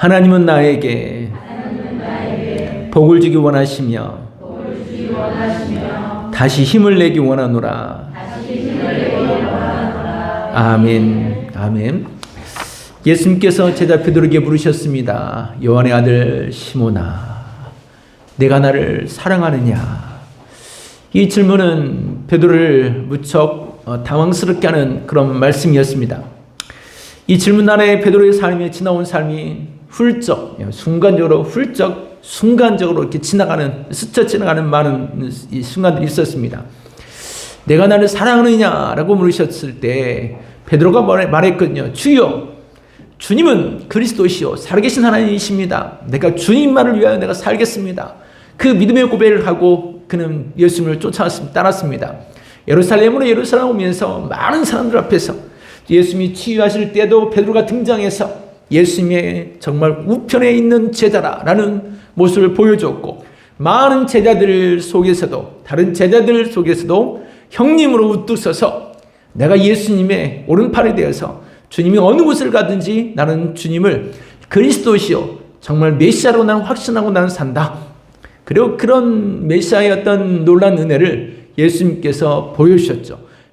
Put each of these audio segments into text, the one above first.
하나님은 나에게 복을 주기 원하시며 다시 힘을 내기 원하노라. 아멘. 아멘. 예수님께서 제자 베드로에게 물으셨습니다. 요한의 아들 시몬아, 내가 나를 사랑하느냐? 이 질문은 베드로를 무척 당황스럽게 하는 그런 말씀이었습니다. 이 질문 안에 베드로의 삶에 지나온 삶이 순간적으로 이렇게 스쳐 지나가는 많은 순간들이 있었습니다. 내가 나를 사랑하느냐라고 물으셨을 때 베드로가 말했거든요. 주여, 주님은 그리스도시요 살아계신 하나님이십니다. 내가 주님만을 위하여 내가 살겠습니다. 그 믿음의 고백을 하고 그는 예수님을 따랐습니다. 예루살렘 오면서 많은 사람들 앞에서 예수님이 치유하실 때도 베드로가 등장해서 예수님의 정말 우편에 있는 제자라는 모습을 보여줬고, 많은 제자들 속에서도, 다른 제자들 속에서도 형님으로 우뚝 서서 내가 예수님의 오른팔이 되어서 주님이 어느 곳을 가든지 나는 주님을 그리스도시요 정말 메시아로 나는 확신하고 나는 산다. 그리고 그런 메시아의 어떤 놀라운 은혜를 예수님께서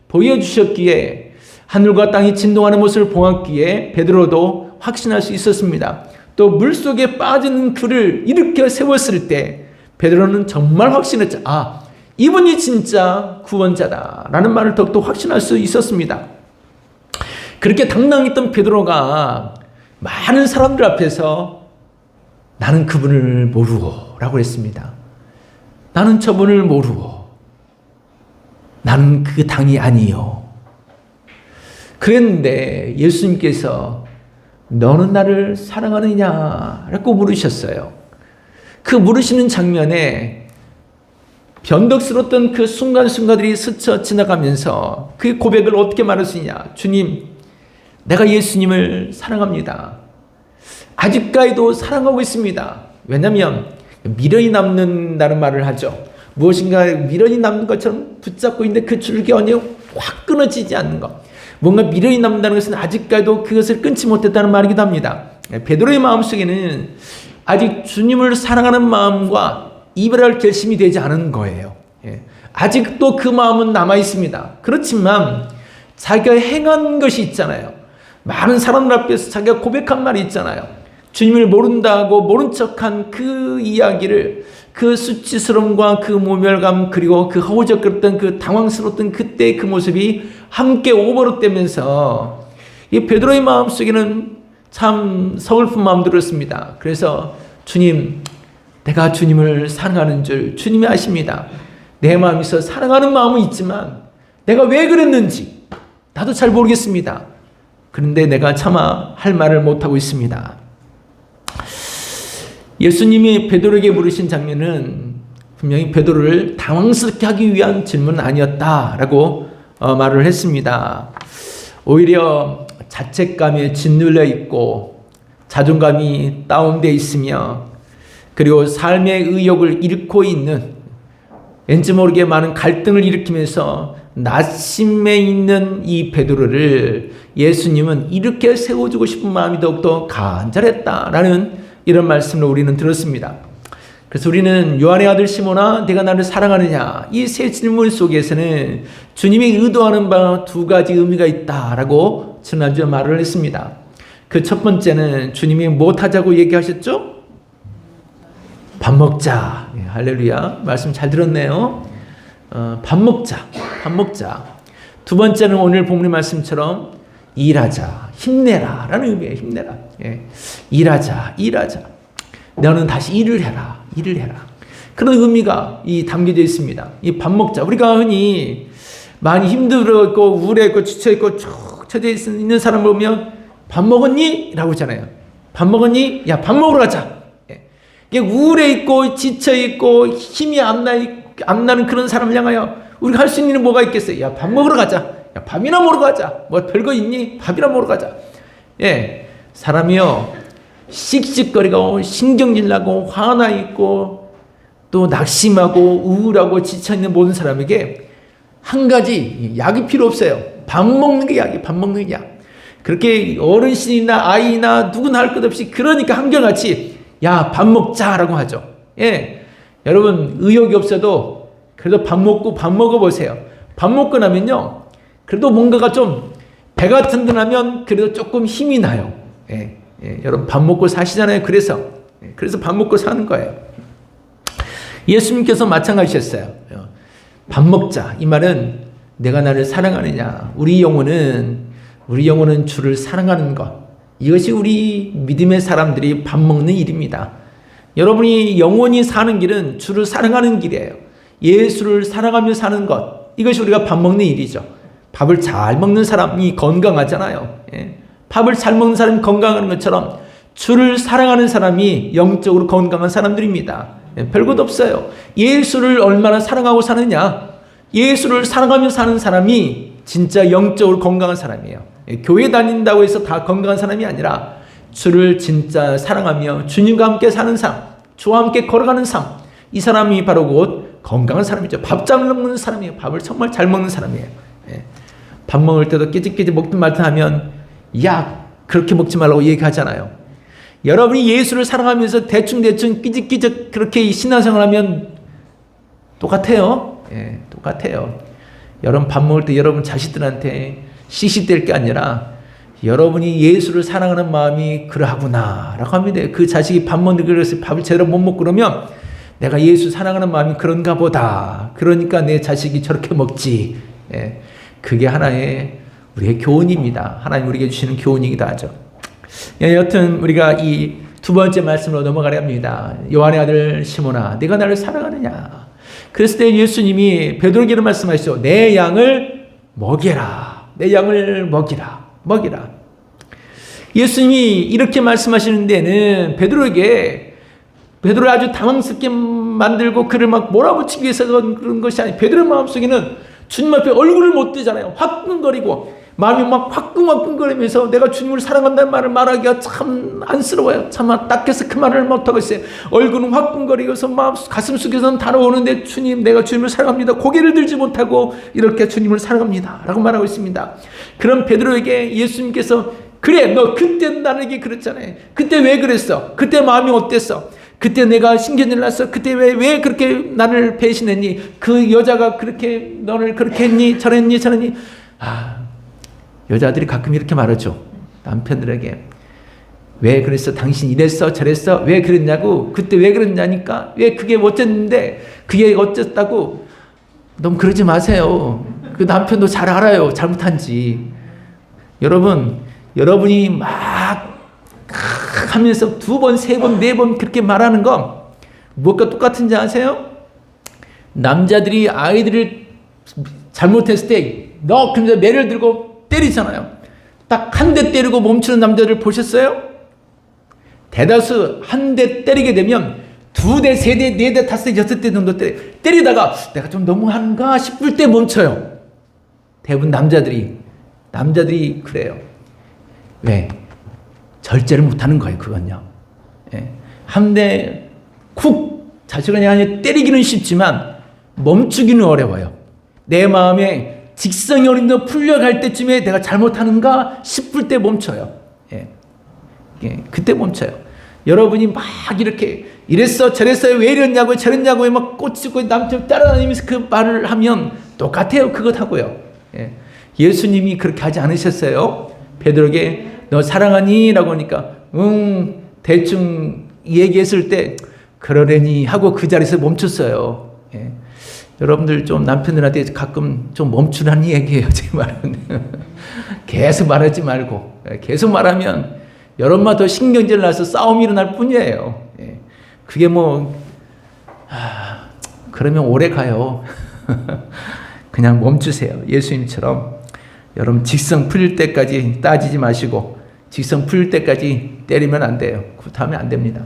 보여주셨기에 하늘과 땅이 진동하는 모습을 보았기에 베드로도 확신할 수 있었습니다. 또 물속에 빠지는 그를 일으켜 세웠을 때 베드로는 정말 확신했죠. 아, 이분이 진짜 구원자다라는 말을 더욱더 확신할 수 있었습니다. 그렇게 당당했던 베드로가 많은 사람들 앞에서 나는 그분을 모르고 라고 했습니다. 나는 저분을 모르고 나는 그 당이 아니요. 그랬는데 예수님께서 너는 나를 사랑하느냐 라고 물으셨어요. 그 물으시는 장면에 변덕스러웠던 그 순간순간들이 스쳐 지나가면서 그 고백을 어떻게 말할 수 있냐. 주님, 내가 예수님을 사랑합니다. 아직까지도 사랑하고 있습니다. 왜냐하면 미련이 남는다는 말을 하죠. 무엇인가 미련이 남는 것처럼 붙잡고 있는데 그 줄기가 확 끊어지지 않는 것. 뭔가 미련이 남는다는 것은 아직까지도 그것을 끊지 못했다는 말이기도 합니다. 베드로의 마음속에는 아직 주님을 사랑하는 마음과 이별할 결심이 되지 않은 거예요. 아직도 그 마음은 남아 있습니다. 그렇지만 자기가 행한 것이 있잖아요. 많은 사람들 앞에서 자기가 고백한 말이 있잖아요. 주님을 모른다고 모른 척한 그 이야기를, 그 수치스러움과 그 모멸감, 그리고 그 허우적거렸던 그 당황스러웠던 그때의 그 모습이 함께 오버랩되면서 이 베드로의 마음속에는 참 서글픈 마음 들었습니다. 그래서 주님, 내가 주님을 사랑하는 줄 주님이 아십니다. 내 마음에서 사랑하는 마음은 있지만 내가 왜 그랬는지 나도 잘 모르겠습니다. 그런데 내가 차마 할 말을 못하고 있습니다. 예수님이 베드로에게 물으신 장면은 분명히 베드로를 당황스럽게 하기 위한 질문은 아니었다라고 말을 했습니다. 오히려 자책감에 짓눌려 있고 자존감이 다운되어 있으며 그리고 삶의 의욕을 잃고 있는, 왠지 모르게 많은 갈등을 일으키면서 낙심에 있는 이 베드로를 예수님은 이렇게 세워주고 싶은 마음이 더욱더 간절했다라는 이런 말씀을 우리는 들었습니다. 그래서 우리는 요한의 아들 시몬아, 내가 나를 사랑하느냐, 이 세 질문 속에서는 주님이 의도하는 바 두 가지 의미가 있다라고 지난주에 말을 했습니다. 그 첫 번째는 주님이 무엇하자고 얘기하셨죠? 밥 먹자. 할렐루야. 말씀 잘 들었네요. 밥 먹자. 두 번째는 오늘 본문의 말씀처럼 일하자. 힘내라. 라는 의미예요. 힘내라. 일하자. 너는 다시 일을 해라. 그런 의미가 담겨져 있습니다. 이 밥 먹자. 우리가 흔히 많이 힘들어있고 우울해있고 지쳐있고 쭉 처져 있는 사람을 보면 밥 먹었니? 라고 하잖아요. 밥 먹었니? 야, 밥 먹으러 가자. 이게 우울해 있고 지쳐 있고 힘이 안 나는 그런 사람을 향하여 우리가 할 수 있는 일은 뭐가 있겠어요? 야, 밥 먹으러 가자. 야, 밥이나 먹으러 가자. 뭐 별거 있니? 밥이나 먹으러 가자. 사람이요, 씩씩거리고 신경질 나고 화나 있고 또 낙심하고 우울하고 지쳐 있는 모든 사람에게 한 가지 약이 필요 없어요. 밥 먹는 게 약이. 밥 먹는 게 약. 그렇게 어르신이나 아이나 누구나 할 것 없이 그러니까 한결같이 야, 밥 먹자라고 하죠. 예, 여러분 의욕이 없어도 그래도 밥 먹어보세요. 밥 먹고 나면요, 그래도 뭔가가 좀 배가 든든하면 그래도 조금 힘이 나요. 예, 여러분 밥 먹고 사시잖아요. 그래서 밥 먹고 사는 거예요. 예수님께서 마찬가지셨어요. 밥 먹자. 이 말은 내가 나를 사랑하느냐. 우리 영혼은 주를 사랑하는 것. 이것이 우리 믿음의 사람들이 밥 먹는 일입니다. 여러분이 영원히 사는 길은 주를 사랑하는 길이에요. 예수를 사랑하며 사는 것. 이것이 우리가 밥 먹는 일이죠. 밥을 잘 먹는 사람이 건강하잖아요. 밥을 잘 먹는 사람이 건강한 것처럼 주를 사랑하는 사람이 영적으로 건강한 사람들입니다. 별것 없어요. 예수를 얼마나 사랑하고 사느냐. 예수를 사랑하며 사는 사람이 진짜 영적으로 건강한 사람이에요. 교회 다닌다고 해서 다 건강한 사람이 아니라 주를 진짜 사랑하며 주님과 함께 사는 삶, 주와 함께 걸어가는 삶, 이 사람이 바로 곧 건강한 사람이죠. 밥 잘 먹는 사람이에요. 밥을 정말 잘 먹는 사람이에요. 밥 먹을 때도 끼직끼직 먹든 말든 하면 야, 그렇게 먹지 말라고 얘기하잖아요. 여러분이 예수를 사랑하면서 대충 끼직끼직 그렇게 신앙생활 하면 똑같아요. 똑같아요. 여러분 밥 먹을 때 여러분 자식들한테 씩씩댈 게 아니라 여러분이 예수를 사랑하는 마음이 그러하구나 라고 합니다. 그 자식이 밥 먹는 그래서 밥을 제대로 못 먹고 그러면 내가 예수 사랑하는 마음이 그런가 보다. 그러니까 내 자식이 저렇게 먹지. 그게 하나의 우리의 교훈입니다. 하나님 우리에게 주시는 교훈이기도 하죠. 여튼 우리가 이 두 번째 말씀으로 넘어가려 합니다. 요한의 아들 시몬아, 네가 나를 사랑하느냐. 그랬을 때 예수님이 베드로에게 말씀하시죠. 내 양을 먹여라. 내 양을 먹이라. 예수님이 이렇게 말씀하시는 데는 베드로를 아주 당황스럽게 만들고 그를 막 몰아붙이기 위해서 그런 것이 아니에요. 베드로의 마음속에는 주님 앞에 얼굴을 못 대잖아요. 화끈거리고 마음이 막 화끈거리면서 내가 주님을 사랑한다는 말을 말하기가 참 안쓰러워요. 참 딱해서 그 말을 못하고 있어요. 얼굴은 화끈거리고서 가슴 속에서는 달아오는데 주님, 내가 주님을 사랑합니다. 고개를 들지 못하고 이렇게 주님을 사랑합니다 라고 말하고 있습니다. 그럼 베드로에게 예수님께서 그래, 너 그때 나에게 그랬잖아요. 그때 왜 그랬어? 그때 마음이 어땠어? 그때 내가 신경질 났어? 그때 왜 그렇게 나를 배신했니? 그 여자가 그렇게 너를 그렇게 했니? 저랬니? 여자들이 가끔 이렇게 말하죠. 남편들에게. 왜 그랬어? 당신 이랬어? 저랬어? 왜 그랬냐고? 그때 왜 그랬냐니까? 왜 그게 어쨌는데? 그게 어쨌다고? 너무 그러지 마세요. 그 남편도 잘 알아요. 잘못한지. 여러분이 막 하면서 두 번, 세 번, 네 번 그렇게 말하는 거 무엇과 똑같은지 아세요? 남자들이 아이들을 잘못했을 때 너 그러면서 매를 들고 때리잖아요. 딱 한 대 때리고 멈추는 남자들 보셨어요? 대다수 한 대 때리게 되면 두 대, 세 대, 네 대, 다섯 대, 여섯 대 정도 때리다가 내가 좀 너무한가 싶을 때 멈춰요. 대부분 남자들이 그래요. 왜? 절제를 못하는 거예요. 그건요. 한 대 쿡 자식을 그냥 때리기는 쉽지만 멈추기는 어려워요. 내 마음에 직성이 어린데 풀려갈 때쯤에 내가 잘못하는가 싶을 때 멈춰요. 그때 멈춰요. 여러분이 막 이렇게 이랬어 저랬어요 왜 이랬냐고요 저랬냐고요 막 꽂히고 남편 따라다니면서 그 말을 하면 똑같아요. 그것하고요. 예수님이 그렇게 하지 않으셨어요. 베드로에게 너 사랑하니? 라고 하니까 대충 얘기했을 때 그러려니 하고 그 자리에서 멈췄어요. 여러분들 좀 남편들한테 가끔 좀 멈추라는 얘기예요. 제 말은. 계속 말하지 말고 계속 말하면 여러분만 더 신경질 나서 싸움이 일어날 뿐이에요. 그게 그러면 오래 가요. 그냥 멈추세요. 예수님처럼 여러분 직성 풀릴 때까지 따지지 마시고 직성 풀릴 때까지 때리면 안 돼요. 굿하면 안 됩니다.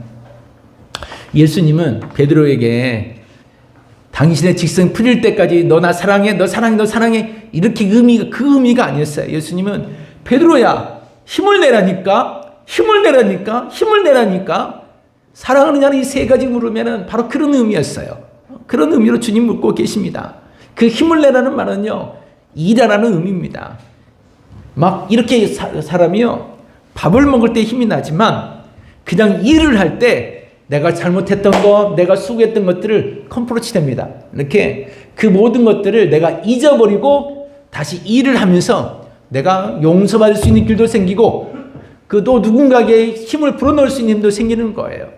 예수님은 베드로에게 당신의 직성 풀릴 때까지 너 나 사랑해, 너 사랑해, 너 사랑해 이렇게 그 의미가 아니었어요. 예수님은 베드로야 힘을 내라니까 사랑하느냐는 이 세 가지 물으면은 바로 그런 의미였어요. 그런 의미로 주님 묻고 계십니다. 그 힘을 내라는 말은요 일하라는 의미입니다. 막 이렇게 사람이요, 밥을 먹을 때 힘이 나지만 그냥 일을 할 때 내가 잘못했던 거, 내가 수고했던 것들을 컴프로치 됩니다. 이렇게 그 모든 것들을 내가 잊어버리고 다시 일을 하면서 내가 용서받을 수 있는 길도 생기고 그 또 누군가에게 힘을 불어넣을 수 있는 힘도 생기는 거예요.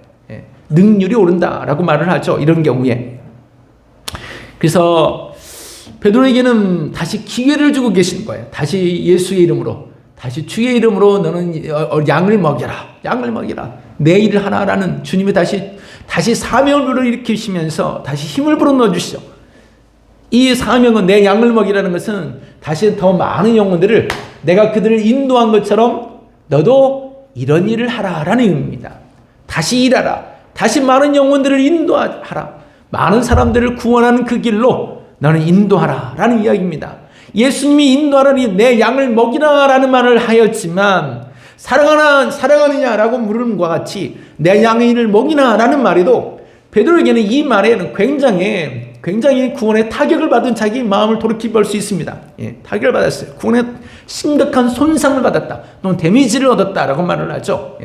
능률이 오른다라고 말을 하죠. 이런 경우에. 그래서 베드로에게는 다시 기회를 주고 계시는 거예요. 다시 예수의 이름으로, 다시 주의 이름으로 너는 양을 먹여라. 양을 먹여라. 내 일을 하라라는 주님이 다시 사명을 불러일으키시면서 다시 힘을 불어넣어 주시죠. 이 사명은, 내 양을 먹이라는 것은 다시 더 많은 영혼들을 내가 그들을 인도한 것처럼 너도 이런 일을 하라라는 의미입니다. 다시 일하라. 다시 많은 영혼들을 인도하라. 많은 사람들을 구원하는 그 길로 너는 인도하라라는 이야기입니다. 예수님이 인도하라니 내 양을 먹이라라는 말을 하였지만 사랑하느냐라고 물음과 같이 내 양의 일을 먹이나라는 말에도 베드로에게는 이 말에는 굉장히 구원의 타격을 받은 자기 마음을 돌이켜볼 수 있습니다. 타격을 받았어요. 구원의 심각한 손상을 받았다. 또는 데미지를 얻었다라고 말을 하죠.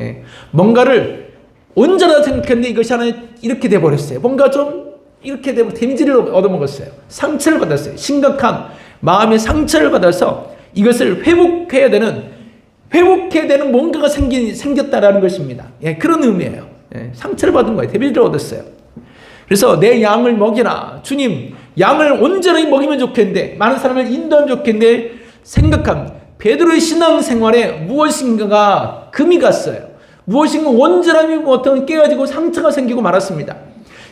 뭔가를 온전하다 생각했는데 이것이 하나 이렇게 돼버렸어요. 뭔가 좀 이렇게 되면 데미지를 얻어먹었어요. 상처를 받았어요. 심각한 마음의 상처를 받아서 이것을 회복해야 되는 뭔가가 생겼다라는 것입니다. 그런 의미예요. 상처를 받은 거예요. 데미지를 얻었어요. 그래서 내 양을 먹이라. 주님, 양을 온전히 먹이면 좋겠는데, 많은 사람을 인도하면 좋겠는데 생각한 베드로의 신앙생활에 무엇인가가 금이 갔어요. 무엇인가 온전함이 어떤 깨가지고 상처가 생기고 말았습니다.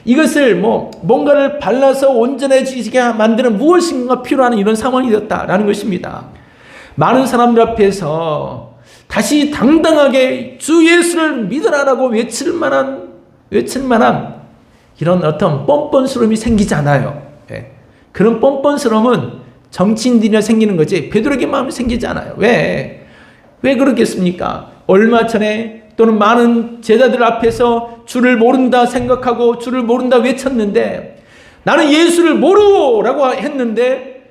이것을 뭔가를 발라서 온전해지게 만드는 무엇인가 필요한 이런 상황이 되었다라는 것입니다. 많은 사람들 앞에서 다시 당당하게 주 예수를 믿으라라고 외칠 만한 이런 어떤 뻔뻔스러움이 생기지 않아요. 그런 뻔뻔스러움은 정치인들이나 생기는 거지 베드로에게 마음이 생기지 않아요. 왜 그렇겠습니까? 얼마 전에 또는 많은 제자들 앞에서 주를 모른다 생각하고 주를 모른다 외쳤는데 나는 예수를 모르라고 했는데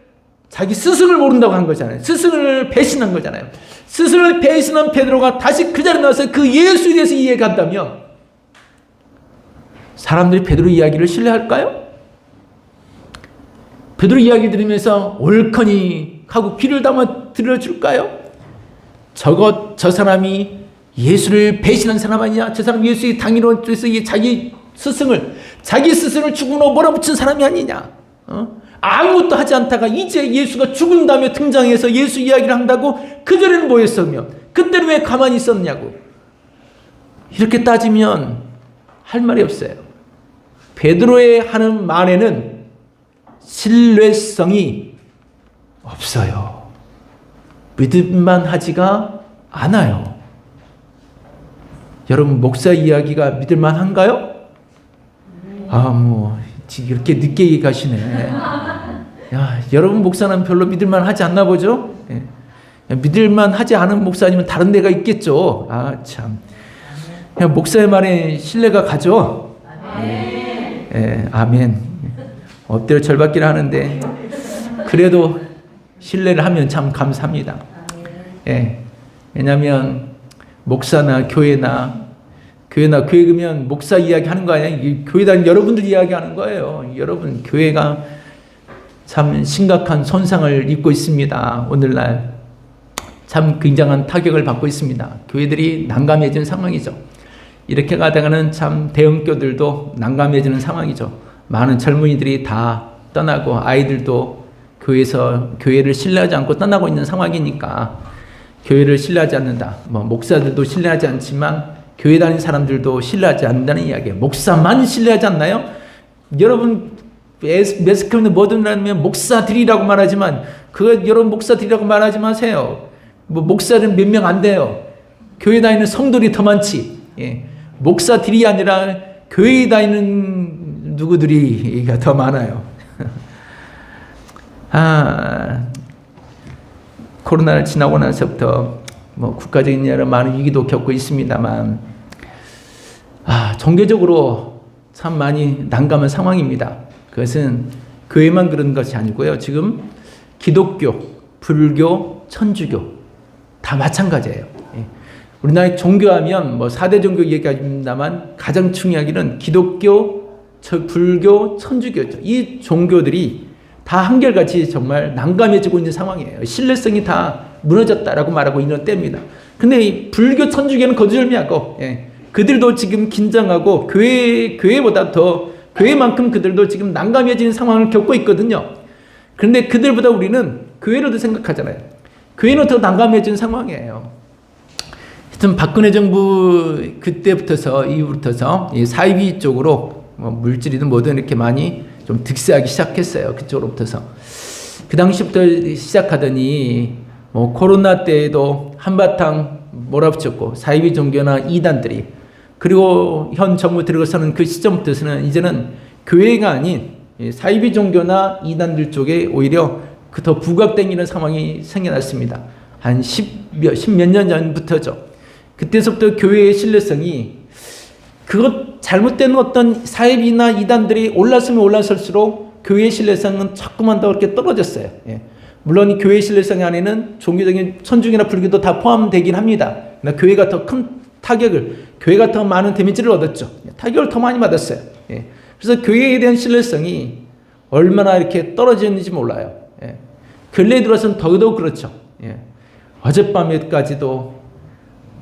자기 스승을 모른다고 한 거잖아요. 스승을 배신한 거잖아요. 스승을 배신한 베드로가 다시 그 자리에 나와서 그 예수에 대해서 이해간다면 사람들이 베드로 이야기를 신뢰할까요? 베드로 이야기 들으면서 옳거니 하고 귀를 담아 들어줄까요? 저 사람이 예수를 배신한 사람 아니냐? 저 사람 예수의 당위로 자기 스승을 죽음으로 몰아붙인 사람이 아니냐? 아무것도 하지 않다가 이제 예수가 죽은 다음에 등장해서 예수 이야기를 한다고 그전에는 뭐 했었며 그때는 왜 가만히 있었냐고. 이렇게 따지면 할 말이 없어요. 베드로의 하는 말에는 신뢰성이 없어요. 믿을만 하지가 않아요. 여러분, 목사 이야기가 믿을만 한가요? 이렇게 늦게 가시네. 여러분 목사는 별로 믿을만 하지 않나 보죠? 믿을만 하지 않은 목사님은 다른 데가 있겠죠. 참. 목사의 말에 신뢰가 가죠? 아멘. 엎드려 절받기를 하는데 그래도 신뢰를 하면 참 감사합니다. 왜냐하면 목사나 교회나 교회 가면 목사 이야기 하는 거 아니에요. 교회 다니는 여러분들 이야기 하는 거예요. 여러분, 교회가 참 심각한 손상을 입고 있습니다. 오늘날 참 굉장한 타격을 받고 있습니다. 교회들이 난감해진 상황이죠. 이렇게 가다가는 참 대형교들도 난감해지는 상황이죠. 많은 젊은이들이 다 떠나고 아이들도 교회를 신뢰하지 않고 떠나고 있는 상황이니까 교회를 신뢰하지 않는다. 목사들도 신뢰하지 않지만 교회 다니는 사람들도 신뢰하지 않는다는 이야기예요. 목사만 신뢰하지 않나요? 여러분 매스컴에 뭐든 하면 목사들이라고 말하지만 여러분 목사들이라고 말하지 마세요. 목사는 몇 명 안 돼요. 교회 다니는 성도들이 더 많지. 목사들이 아니라 교회에 다니는 누구들이 더 많아요. 코로나를 지나고 나서부터 국가적인 여러 많은 위기도 겪고 있습니다만 종교적으로 참 많이 난감한 상황입니다. 그것은 교회만 그런 것이 아니고요. 지금 기독교, 불교, 천주교 다 마찬가지예요. 예. 우리나라의 종교하면 뭐 4대 종교 얘기합니다만 가장 중요하기는 기독교, 불교, 천주교죠. 이 종교들이 다 한결같이 정말 난감해지고 있는 상황이에요. 신뢰성이 다 무너졌다라고 말하고 있는 때입니다. 근데 이 불교, 천주교는 거두절미하고, 예. 그들도 지금 긴장하고 교회보다 더 교회만큼 그들도 지금 난감해지는 상황을 겪고 있거든요. 그런데 그들보다 우리는 교회를 더 생각하잖아요. 교회는 더 난감해진 상황이에요. 하여튼 박근혜 정부 그때부터서 이후부터서 이 사이비 쪽으로 뭐 물질이든 뭐든 이렇게 많이 좀 득세하기 시작했어요. 그쪽으로부터서. 그 당시부터 시작하더니 뭐 코로나 때에도 한바탕 몰아붙였고 사이비 종교나 이단들이, 그리고 현 정부 들어서는 그 시점부터서는 이제는 교회가 아닌 사이비 종교나 이단들 쪽에 오히려 그 더 부각되는 상황이 생겨났습니다. 한 십몇 년 전부터죠. 그때서부터 교회의 신뢰성이, 그것 잘못된 어떤 사이비나 이단들이 올랐으면 올라설수록 교회의 신뢰성은 자꾸만 더 그렇게 떨어졌어요. 예. 물론 이 교회의 신뢰성 안에는 종교적인 천주교나 불교도 다 포함되긴 합니다. 그러나 교회가 더 큰 타격을, 교회가 더 많은 데미지를 얻었죠. 타격을 더 많이 받았어요. 예. 그래서 교회에 대한 신뢰성이 얼마나 이렇게 떨어졌는지 몰라요. 예. 근래에 들어서는 더더욱 그렇죠. 예. 어젯밤에까지도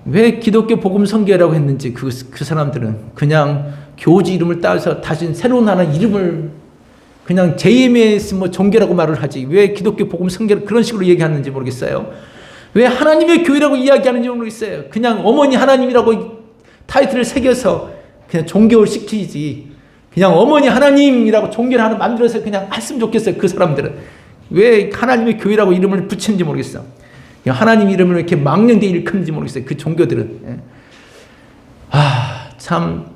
왜 기독교 복음 선교라고 했는지 그 사람들은 그냥 교주 이름을 따서 다시 새로운 하나 이름을 그냥 JMS 뭐 종교라고 말을 하지 왜 기독교 복음 선교를 그런 식으로 얘기하는지 모르겠어요. 왜 하나님의 교회라고 이야기하는지 모르겠어요. 그냥 어머니 하나님이라고 타이틀을 새겨서 그냥 종교를 시키지, 그냥 어머니 하나님이라고 종교를 하나 만들어서 그냥 했으면 좋겠어요. 그 사람들은 왜 하나님의 교회라고 이름을 붙이는지 모르겠어. 하나님 이름을 이렇게 망령되게 일컫는지 모르겠어요. 그 종교들은. 예. 참.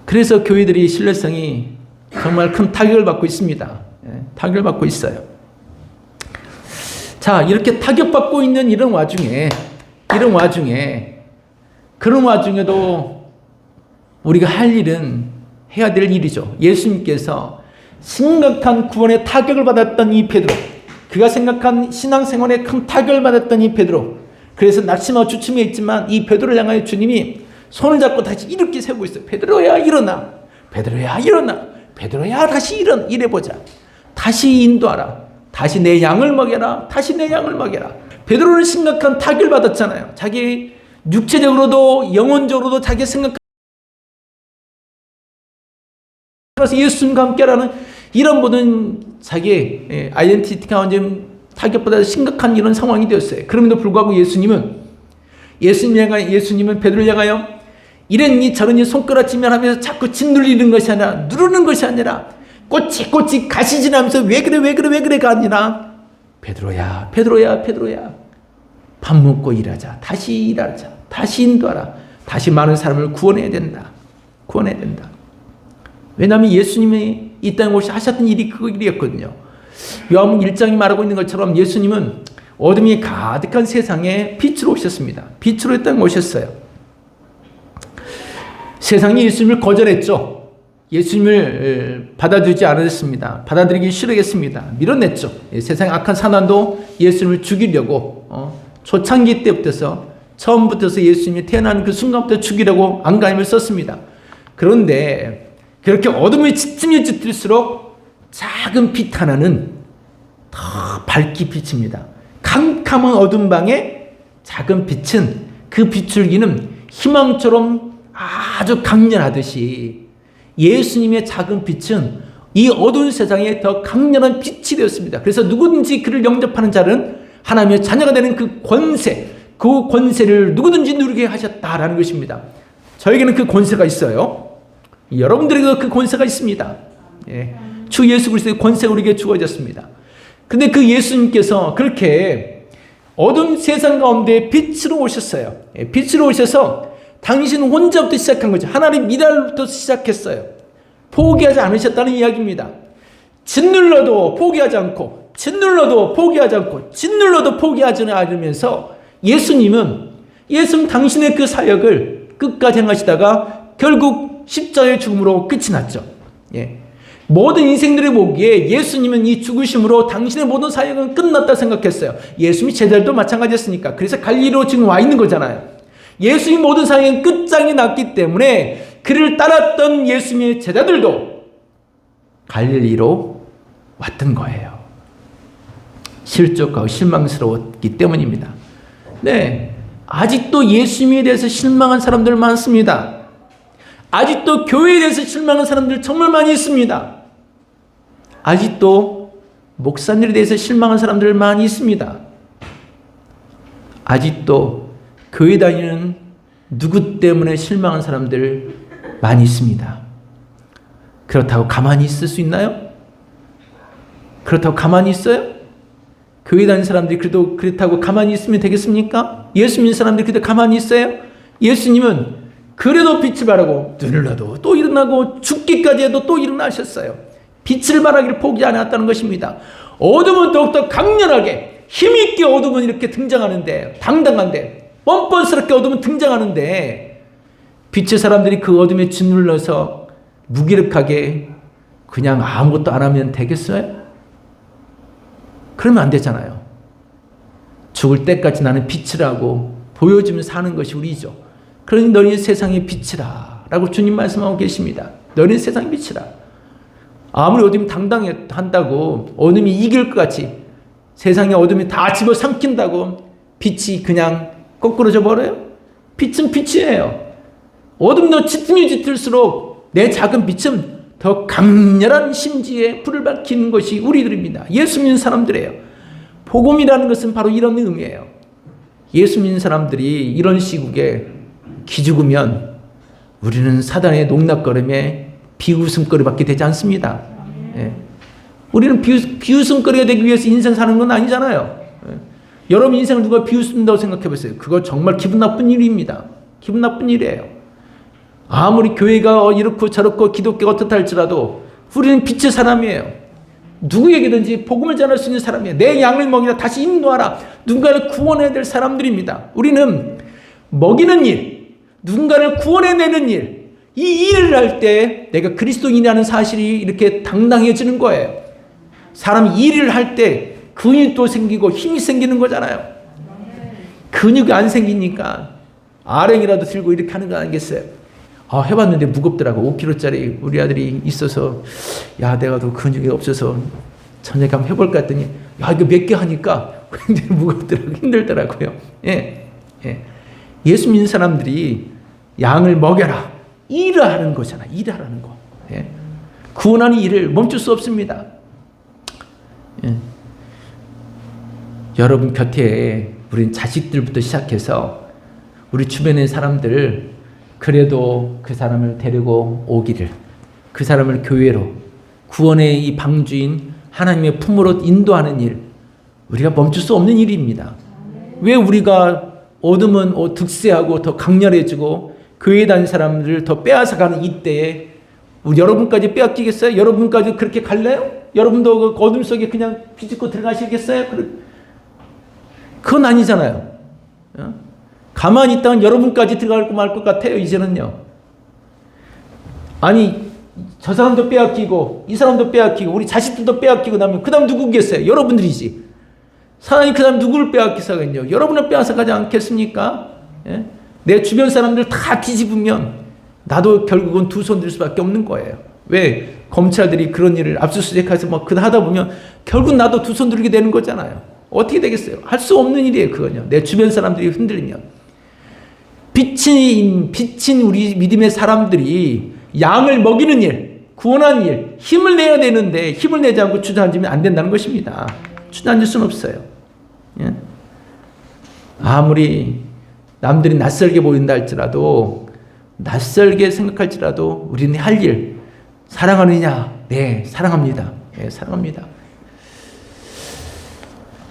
그래서 교회들이 신뢰성이 정말 큰 타격을 받고 있습니다. 예. 타격을 받고 있어요. 자, 이렇게 타격받고 있는 이런 와중에도 우리가 할 일은 해야 될 일이죠. 예수님께서 심각한 구원의 타격을 받았던 이 베드로, 그가 생각한 신앙생활에 큰 타격을 받았던 이 베드로, 그래서 낙심하고 주춤해 있지만 이 베드로를 향하여 주님이 손을 잡고 다시 이렇게 세우고 있어요. 베드로야 일어나, 베드로야 일어나, 베드로야 다시 일해보자, 다시 인도하라, 다시 내 양을 먹여라, 다시 내 양을 먹여라. 베드로는 심각한 타격을 받았잖아요. 자기 육체적으로도 영혼적으로도 자기 생각, 그래서 예수님과 함께라는 이런 모든 자기의 아이덴티티가 완전 타격보다 심각한 이런 상황이 되었어요. 그럼에도 불구하고 예수님은 베드로를 향하여 이랬니 저랬니 손가락질만 하면서 자꾸 짓눌리는 것이 아니라, 누르는 것이 아니라 꼬치꼬치 가시질하면서 왜 그래가 아니라 베드로야 밥 먹고 일하자, 다시 일하자, 다시 인도하라, 다시 많은 사람을 구원해야 된다. 왜냐하면 예수님이 이 땅에 오셔 하셨던 일이 그 일이었거든요. 요한복음 1장이 말하고 있는 것처럼 예수님은 어둠이 가득한 세상에 빛으로 오셨습니다. 빛으로 이 땅에 오셨어요. 세상이 예수님을 거절했죠. 예수님을 받아주지 않았습니다. 받아들이기 싫어했습니다. 밀어냈죠. 세상의 악한 사단도 예수님을 죽이려고 초창기 때부터서 처음부터서 예수님이 태어난 그 순간부터 죽이려고 안간힘을 썼습니다. 그런데 그렇게 어둠이 짙을수록 작은 빛 하나는 더 밝게 비칩니다. 캄캄한 어둠 방에 작은 빛은 그 비출기는 희망처럼 아주 강렬하듯이 예수님의 작은 빛은 이 어두운 세상에 더 강렬한 빛이 되었습니다. 그래서 누구든지 그를 영접하는 자는 하나님의 자녀가 되는 그 권세를 누구든지 누리게 하셨다라는 것입니다. 저에게는 그 권세가 있어요. 여러분들에게도 그 권세가 있습니다. 예. 주 예수 그리스도의 권세가 우리에게 주어졌습니다. 근데 그 예수님께서 그렇게 어두운 세상 가운데 빛으로 오셨어요. 예. 빛으로 오셔서 당신 혼자부터 시작한 거죠. 하나님 미랄부터 시작했어요. 포기하지 않으셨다는 이야기입니다. 짓눌러도 포기하지 않고, 짓눌러도 포기하지 않으면서 예수님 당신의 그 사역을 끝까지 행하시다가 결국 십자가의 죽음으로 끝이 났죠. 예. 모든 인생들이 보기에 예수님은 이 죽으심으로 당신의 모든 사역은 끝났다 생각했어요. 예수님이 제자들도 마찬가지였으니까. 그래서 갈릴리로 지금 와 있는 거잖아요. 예수님 모든 사역은 끝장이 났기 때문에 그를 따랐던 예수님의 제자들도 갈릴리로 왔던 거예요. 실족하고 실망스러웠기 때문입니다. 네, 아직도 예수님에 대해서 실망한 사람들 많습니다. 아직도 교회에 대해서 실망한 사람들 정말 많이 있습니다. 아직도 목사님에 대해서 실망한 사람들 많이 있습니다. 아직도 교회 다니는 누구 때문에 실망한 사람들 많이 있습니다. 그렇다고 가만히 있을 수 있나요? 그렇다고 가만히 있어요? 교회 다니는 사람들이 그래도 그렇다고 가만히 있으면 되겠습니까? 예수 믿는 사람들이 그래도 가만히 있어요? 예수님은 그래도 빛을 발하고 눈을 놔도 또 일어나고 죽기까지 해도 또 일어나셨어요. 빛을 발하기를 포기 안 했다는 것입니다. 어둠은 더욱더 강렬하게 힘있게 어둠은 이렇게 등장하는데, 당당한데 뻔뻔스럽게 어둠은 등장하는데 빛의 사람들이 그 어둠에 짓눌러서 무기력하게 그냥 아무것도 안 하면 되겠어요? 그러면 안 되잖아요. 죽을 때까지 나는 빛이라고 보여주면 사는 것이 우리죠. 그러니 너희 세상의 빛이라 라고 주님 말씀하고 계십니다. 너희 세상의 빛이라. 아무리 어둠이 당당한다고 어둠이 이길 것 같이 세상의 어둠이 다 집어삼킨다고 빛이 그냥 거꾸로져 버려요? 빛은 빛이에요. 어둠도 짙을수록 내 작은 빛은 더 강렬한 심지에 불을 밝히는 것이 우리들입니다. 예수 믿는 사람들이에요. 복음이라는 것은 바로 이런 의미예요. 예수 믿는 사람들이 이런 시국에 기죽으면 우리는 사단의 농락거림에 비웃음거리밖에 되지 않습니다. 예. 우리는 비웃음거리가 되기 위해서 인생 사는 건 아니잖아요. 예. 여러분 인생을 누가 비웃는다고 생각해 보세요. 그거 정말 기분 나쁜 일입니다. 기분 나쁜 일이에요. 아무리 교회가 이렇고 저렇고 기독교가 어떻다 할지라도 우리는 빛의 사람이에요. 누구에게든지 복음을 전할 수 있는 사람이에요. 내 양을 먹이라 다시 인도하라. 누군가를 구원해야 될 사람들입니다. 우리는 먹이는 일, 누군가를 구원해내는 일, 이 일을 할 때 내가 그리스도인이라는 사실이 이렇게 당당해지는 거예요. 사람이 일을 할 때 근육도 생기고 힘이 생기는 거잖아요. 근육이 안 생기니까 아령이라도 들고 이렇게 하는 거 아니겠어요? 해봤는데 무겁더라고. 5kg짜리 우리 아들이 있어서 야 내가 더 근육이 없어서 저녁에 한번 해볼까 했더니 야 이거 몇 개 하니까 굉장히 무겁더라고. 힘들더라고요. 예. 예수 믿는 사람들이 양을 먹여라. 일을 하는 거잖아. 일을 하는 거. 예. 구원하는 일을 멈출 수 없습니다. 예. 여러분 곁에 우린 자식들부터 시작해서 우리 주변의 사람들 그래도 그 사람을 데리고 오기를, 그 사람을 교회로 구원의 이 방주인 하나님의 품으로 인도하는 일, 우리가 멈출 수 없는 일입니다. 왜 우리가 어둠은 득세하고 더 강렬해지고 교회에 다니는 사람들을 더 빼앗아가는 이때에 여러분까지 빼앗기겠어요? 여러분까지 그렇게 갈래요? 여러분도 그 어둠 속에 그냥 비집고 들어가시겠어요? 그건 아니잖아요. 가만히 있다가 여러분까지 들어갈 거 말 것 같아요. 이제는요. 아니 저 사람도 빼앗기고 이 사람도 빼앗기고 우리 자식들도 빼앗기고 나면 그 다음 누구겠어요? 여러분들이지. 사단이 그 다음 누구를 빼앗기서겠냐? 여러분을 빼앗아가지 않겠습니까? 예? 내 주변 사람들 다 뒤집으면 나도 결국은 두 손 들 수밖에 없는 거예요. 왜? 검찰들이 그런 일을 압수수색해서 막 하다 보면 결국 나도 두 손 들게 되는 거잖아요. 어떻게 되겠어요? 할 수 없는 일이에요. 그건요. 내 주변 사람들이 흔들리면. 빛인 우리 믿음의 사람들이 양을 먹이는 일, 구원하는 일, 힘을 내야 되는데 힘을 내지 않고 주저앉으면 안 된다는 것입니다. 주저앉을 수는 없어요. 예? 아무리 남들이 낯설게 보인다 할지라도 낯설게 생각할지라도 우리는 할 일 사랑하느냐? 네, 사랑합니다. 네, 사랑합니다.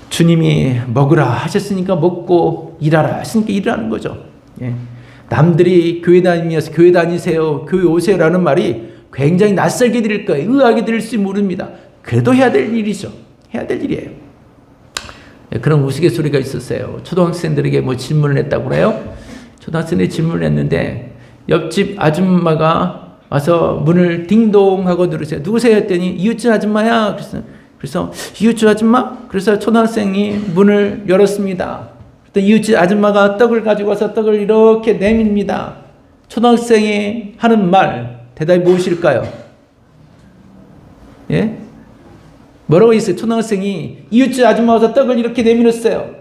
주님이 먹으라 하셨으니까 먹고 일하라 하시니까 일하는 거죠. 예. 남들이 교회 다니면서 교회 다니세요, 교회 오세요라는 말이 굉장히 낯설게 들릴 거예요. 의아하게 들릴지 모릅니다. 그래도 해야 될 일이죠. 해야 될 일이에요. 예, 그런 우스갯소리가 있었어요. 초등학생들에게 질문을 했다고 그래요. 초등학생들이 질문을 했는데 옆집 아줌마가 와서 문을 딩동하고 누르세요. 누구세요? 했더니 이웃집 아줌마야. 그래서 이웃집 아줌마? 그래서 초등학생이 문을 열었습니다. 그랬더니 이웃집 아줌마가 떡을 가지고 와서 떡을 이렇게 내밉니다. 초등학생이 하는 말, 대답이 무엇일까요? 예? 뭐라고 했어요? 초등학생이 이웃집 아줌마 와서 떡을 이렇게 내밀었어요.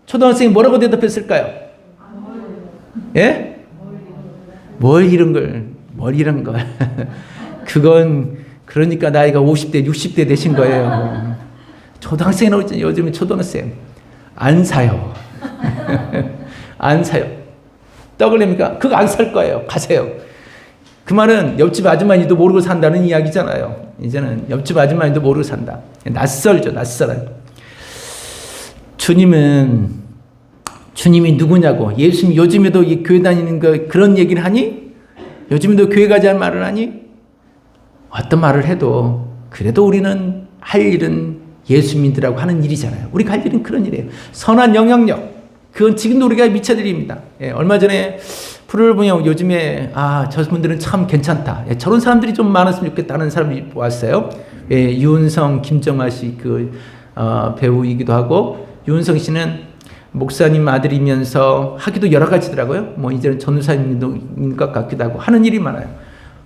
초등학생이 뭐라고 대답했을까요? 예? 뭘 이런 걸. 그건, 그러니까 나이가 50대, 60대 되신 거예요. 초등학생이라고 요즘에 초등학생. 안 사요. 안 사요. 떡을 냅니까? 그거 안 살 거예요. 가세요. 그 말은 옆집 아줌마니도 모르고 산다는 이야기잖아요. 이제는 옆집 아줌마니도 모르고 산다. 낯설죠, 낯설어요. 주님이 누구냐고. 예수님 요즘에도 교회 다니는 거 그런 얘기를 하니? 요즘에도 교회 가자는 말을 하니? 어떤 말을 해도 그래도 우리는 할 일은 예수님들하고 하는 일이잖아요. 우리가 할 일은 그런 일이에요. 선한 영향력. 그건 지금도 우리가 미쳐드립니다. 예, 얼마 전에 프로를 보면 요즘에 저분들은 참 괜찮다. 예, 저런 사람들이 좀 많았으면 좋겠다는 사람이 왔어요. 예, 유은성, 김정아 씨 배우이기도 하고, 유은성 씨는 목사님 아들이면서 하기도 여러 가지더라고요. 뭐 이제는 전도사님인 것 같기도 하고 하는 일이 많아요.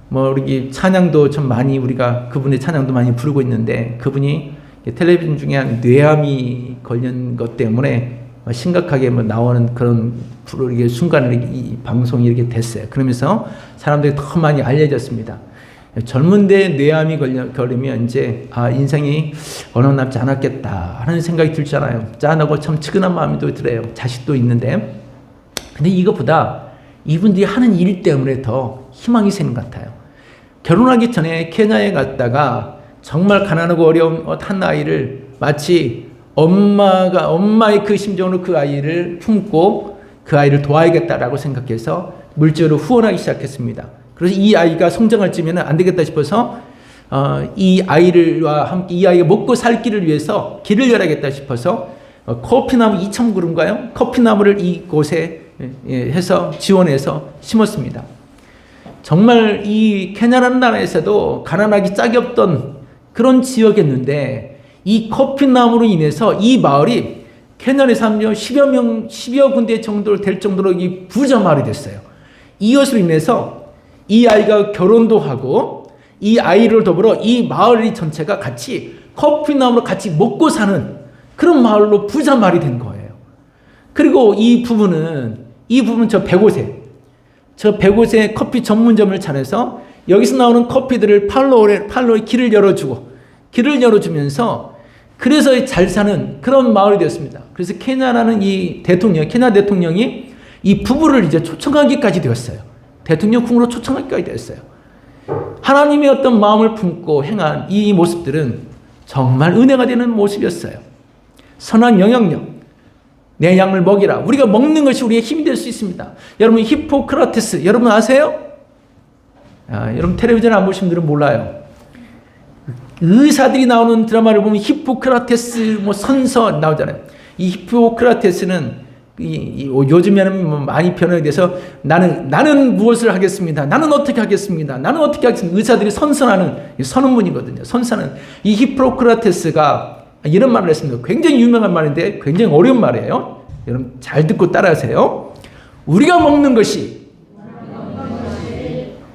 뭐 우리 찬양도 좀 많이 우리가 그분의 찬양도 많이 부르고 있는데, 그분이 텔레비전 중에 한 뇌암이 걸린 것 때문에 심각하게 나오는 그런 순간을 이 방송이 이렇게 됐어요. 그러면서 사람들이 더 많이 알려졌습니다. 젊은데 뇌암이 걸리면 이제 인생이 얼마 남지 않았겠다 하는 생각이 들잖아요. 짠하고 참 측은한 마음이 또 들어요. 자식도 있는데. 근데 이것보다 이분들이 하는 일 때문에 더 희망이 새는 것 같아요. 결혼하기 전에 케냐에 갔다가 정말 가난하고 어려운 한 아이를 마치 엄마의 그 심정으로 그 아이를 품고 그 아이를 도와야겠다라고 생각해서 물질로 후원하기 시작했습니다. 그래서 이 아이가 성장할 쯤에는 안 되겠다 싶어서 이 아이와 함께 이 아이가 먹고 살 길을 위해서 길을 열어야겠다 싶어서 커피나무 2,000그루인가요? 커피나무를 이곳에 해서 지원해서 심었습니다. 정말 이 케냐라는 나라에서도 가난하기 짝이 없던 그런 지역이었는데, 이 커피나무로 인해서 이 마을이 케냐에 10여 군데 정도 될 정도로 이 부자 마을이 됐어요. 이것으로 인해서 이 아이가 결혼도 하고 이 아이를 더불어 이 마을 전체가 같이 커피나무로 같이 먹고 사는 그런 마을로 부자 마을이 된 거예요. 그리고 이 부부는 저 100곳에 커피 전문점을 차려서 여기서 나오는 커피들을 팔로에 길을 열어주면서 그래서 잘 사는 그런 마을이 되었습니다. 그래서 케냐라는 케냐 대통령이 이 부부를 이제 초청하기까지 되었어요. 대통령궁으로 초청하기까지 되었어요. 하나님의 어떤 마음을 품고 행한 이 모습들은 정말 은혜가 되는 모습이었어요. 선한 영향력, 내 양을 먹이라. 우리가 먹는 것이 우리의 힘이 될 수 있습니다. 여러분 히포크라테스 여러분 아세요? 여러분 텔레비전 안 보신 분들은 몰라요. 의사들이 나오는 드라마를 보면 히포크라테스 선서 나오잖아요. 이 히포크라테스는 요즘에는 많이 변화가 돼서 나는 무엇을 하겠습니다. 나는 어떻게 하겠습니다. 나는 어떻게 하겠습니다. 의사들이 선선하는 선언문이거든요. 선서는 이 히포크라테스가 이런 말을 했습니다. 굉장히 유명한 말인데 굉장히 어려운 말이에요. 여러분 잘 듣고 따라하세요. 우리가 먹는 것이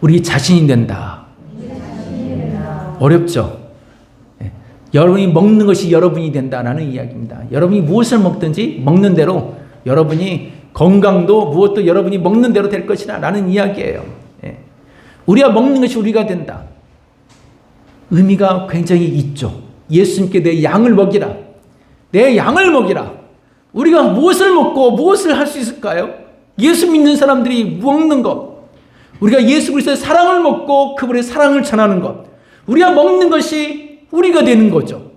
우리 자신이 된다. 어렵죠? 여러분이 먹는 것이 여러분이 된다라는 이야기입니다. 여러분이 무엇을 먹든지 먹는 대로 여러분이 건강도 무엇도 여러분이 먹는 대로 될 것이다 라는 이야기예요. 우리가 먹는 것이 우리가 된다. 의미가 굉장히 있죠. 예수님께 내 양을 먹이라. 내 양을 먹이라. 우리가 무엇을 먹고 무엇을 할 수 있을까요? 예수 믿는 사람들이 먹는 것. 우리가 예수 그리스도의 사랑을 먹고 그분의 사랑을 전하는 것. 우리가 먹는 것이 우리가 되는 거죠.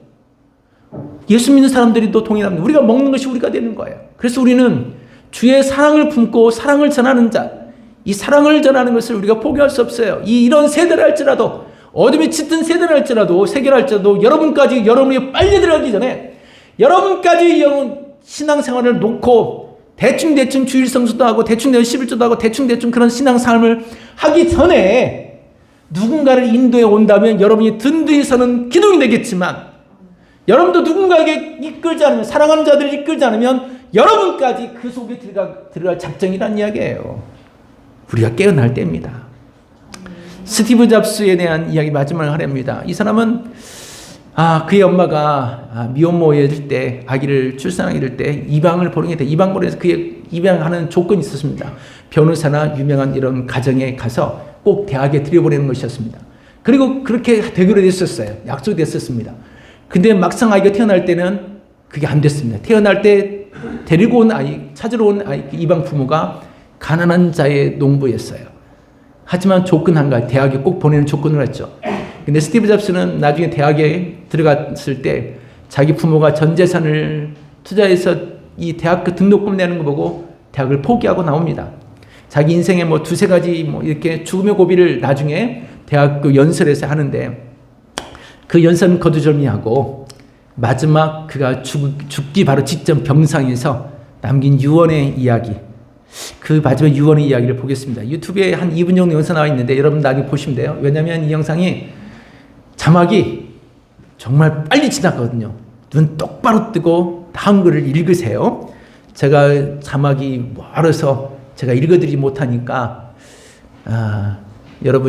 예수 믿는 사람들이 또 동일합니다. 우리가 먹는 것이 우리가 되는 거예요. 그래서 우리는 주의 사랑을 품고 사랑을 전하는 자, 이 사랑을 전하는 것을 우리가 포기할 수 없어요. 이런 세대를 할지라도, 어둠에 짙은 세대를 할지라도, 세계를 할지라도 여러분이 빨리 들어가기 전에 여러분까지 신앙생활을 놓고 대충 주일 성수도 하고 대충 11조도 하고 대충 그런 신앙 삶을 하기 전에 누군가를 인도해 온다면 여러분이 든든히 서는 기둥이 되겠지만 여러분도 누군가에게 이끌지 않으면, 사랑하는 자들을 이끌지 않으면 여러분까지 그 속에 들어갈 작정이란 이야기예요. 우리가 깨어날 때입니다. 스티브 잡스에 대한 이야기 마지막으로 하렵니다. 이 사람은 그의 엄마가 미혼모일 때, 아기를 출산하게 될 때 이방을 보내게 돼. 이방 보내서 그의 입양하는 조건이 있었습니다. 변호사나 유명한 이런 가정에 가서 꼭 대학에 들여보내는 것이었습니다. 그리고 그렇게 되기로 됐었어요. 약속이 됐었습니다. 근데 막상 아이가 태어날 때는 그게 안 됐습니다. 태어날 때 데리고 온 아이, 찾으러 온 아이, 이방 부모가 가난한 자의 농부였어요. 하지만 조건 한 가지, 대학에 꼭 보내는 조건을 했죠. 근데 스티브 잡스는 나중에 대학에 들어갔을 때 자기 부모가 전 재산을 투자해서 이 대학 그 등록금 내는 거 보고 대학을 포기하고 나옵니다. 자기 인생에 뭐 두세 가지 뭐 이렇게 죽음의 고비를 나중에 대학 그 연설에서 하는데 그 연설은 거두절미하고 마지막 그가 죽기 바로 직전 병상에서 남긴 유언의 이야기, 그 마지막 유언의 이야기를 보겠습니다. 유튜브에 한 2분 정도 영상 나와 있는데 여러분 나중에 보시면 돼요. 왜냐하면 이 영상이 자막이 정말 빨리 지나가거든요. 눈 똑바로 뜨고 한글을 읽으세요. 제가 자막이 멀어서 제가 읽어드리지 못하니까 여러분